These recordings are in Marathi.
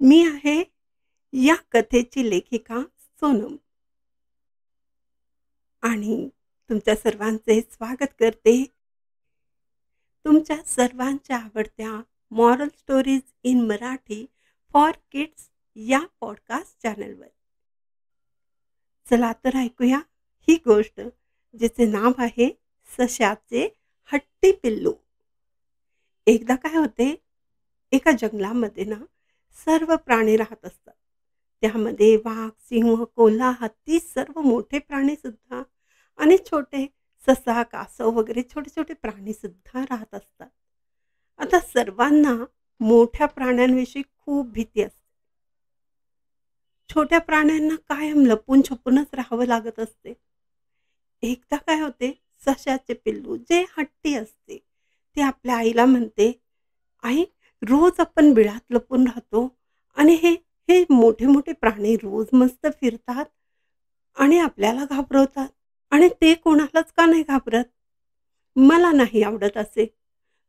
मी आहे या कथेची लेखिका सोनम आणि तुमच्या सर्वांचे स्वागत करते तुमच्या सर्वांच्या आवडत्या moral stories in Marathi for kids या पॉडकास्ट चॅनलवर. चला तर ऐकूया ही गोष्ट जिचे नाव आहे सश्याचे हट्टी पिल्लू. एकदा काय होते, एका जंगलामध्ये ना सर्व प्राणी राहत असतात. त्यामध्ये वाघ, सिंह, कोल्हा, हत्ती सर्व मोठे प्राणी सुद्धा आणि छोटे ससा, कासव वगैरे छोटे छोटे प्राणी सुद्धा राहत असतात. आता सर्वांना मोठ्या प्राण्यांविषयी खूप भीती असते. छोट्या प्राण्यांना कायम लपून छपूनच राहावं लागत असते. एकदा काय होते, सश्याचे पिल्लू जे हट्टी असते ते आपल्या आईला म्हणते, आई, रोज आपण बिळात लपून राहतो आणि हे हे मोठे मोठे प्राणी रोज मस्त फिरतात आणि आपल्याला घाबरवतात आणि ते कोणालाच का नाही घाबरत. मला नाही आवडत असे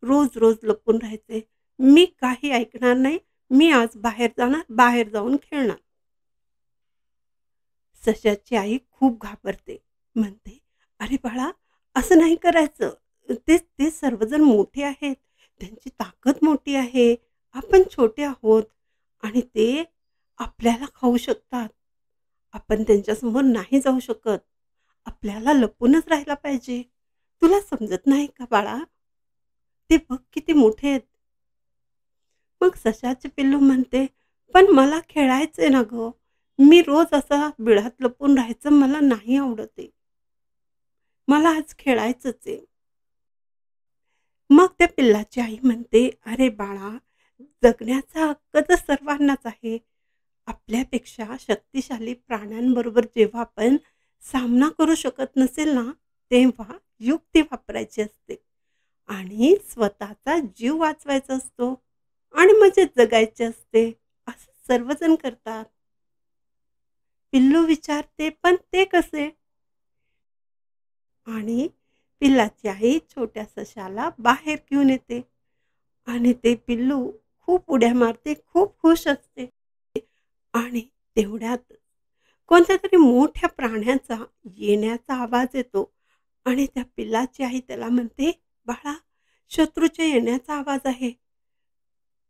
रोज रोज लपून राहायचे. मी काही ऐकणार नाही. मी आज बाहेर जाणार, बाहेर जाऊन खेळणार. सश्याची आई खूप घाबरते. म्हणते, अरे बाळा, असं नाही करायचं. ते ते सर्वजण मोठे आहेत. त्यांची ताकद मोठी आहे. आपण छोटे आहोत आणि ते आपल्याला खाऊ शकतात. आपण त्यांच्यासमोर नाही जाऊ शकत. आपल्याला लपूनच राहायला पाहिजे. तुला समजत नाही का बाळा? ते बघ किती मोठे आहेत. मग सश्याचे पिल्लू म्हणते, पण मला खेळायचंय ना गं. मी रोज असा बिळात लपून राहायचं मला नाही आवडत आहे. मला आज खेळायचंच आहे. मग त्या पिल्लाची आई म्हणते, अरे बाळा, जगण्याचा हक्क तर सर्वांनाच आहे. आपल्यापेक्षा शक्तिशाली प्राण्यांबरोबर जेव्हा आपण सामना करू शकत नसेल ना, तेव्हा युक्ती वापरायची असते आणि स्वतःचा जीव वाचवायचा असतो आणि मजेत जगायचे असते. असं सर्वजण करतात. पिल्लू विचारते, पण ते कसे? आणि पिल्लाची आई छोट्या सशाला बाहेर घेऊन येते आणि ते पिल्लू खूप उड्या मारते, खूप खुश असते. आणि तेवढ्यात कोणत्यातरी मोठ्या प्राण्याचा येण्याचा आवाज येतो आणि त्या पिल्लाची आई त्याला म्हणते, बाळा, शत्रूच्या येण्याचा आवाज आहे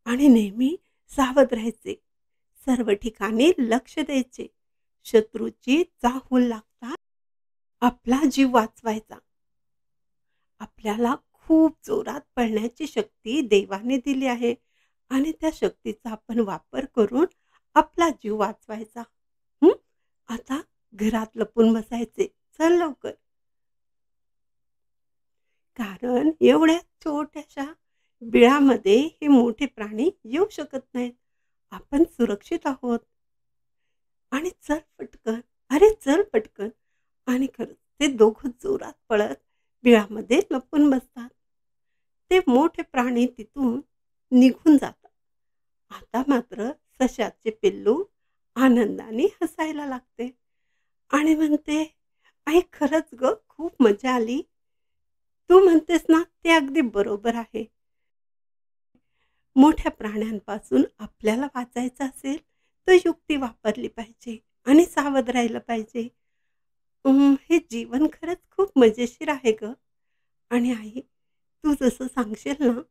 आणि नेहमी सावध राहायचे. सर्व ठिकाणी लक्ष द्यायचे. शत्रूची चाहूल लागता आपला जीव वाचवायचा. आपल्याला खूप जोरात पळण्याची शक्ती देवाने दिली आहे आणि त्या शक्तीचा आपण वापर करून आपला जीव वाचवायचा. हं? आता घरात लपून बसायचे. चल लवकर. कारण एवढ्या छोट्याशा बिळामध्ये हे मोठे प्राणी येऊ शकत नाहीत. आपण सुरक्षित आहोत. आणि चल पटकन, अरे चल पटकन. आणि खरंच ते दोघं जोरात पळत बिळामध्ये लपून बसतात. ते मोठे प्राणी तिथून निघून जातात. आता मात्र सश्याचे पिल्लू आनंदाने हसायला लागते आणि म्हणते, आई, खरंच ग खूप मजा आली. तू म्हणतेस ना ते अगदी बरोबर आहे. मोठ्या प्राण्यांपासून आपल्याला वाचायचं असेल तर युक्ती वापरली पाहिजे आणि सावध राहिलं पाहिजे. हे जीवन खरंच खूप मजेशीर आहे ग. आणि आई, तू जसं सांगशील ना,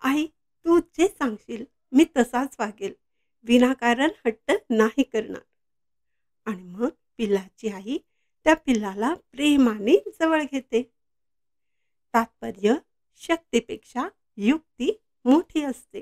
आई, तू जे सांगशील मी तसाच वागेल. विनाकारण हट्ट नाही करणार. आणि मग पिल्लाची आई त्या पिल्लाला प्रेमाने जवळ घेते. तात्पर्य, शक्तीपेक्षा युक्ती मोठी असते.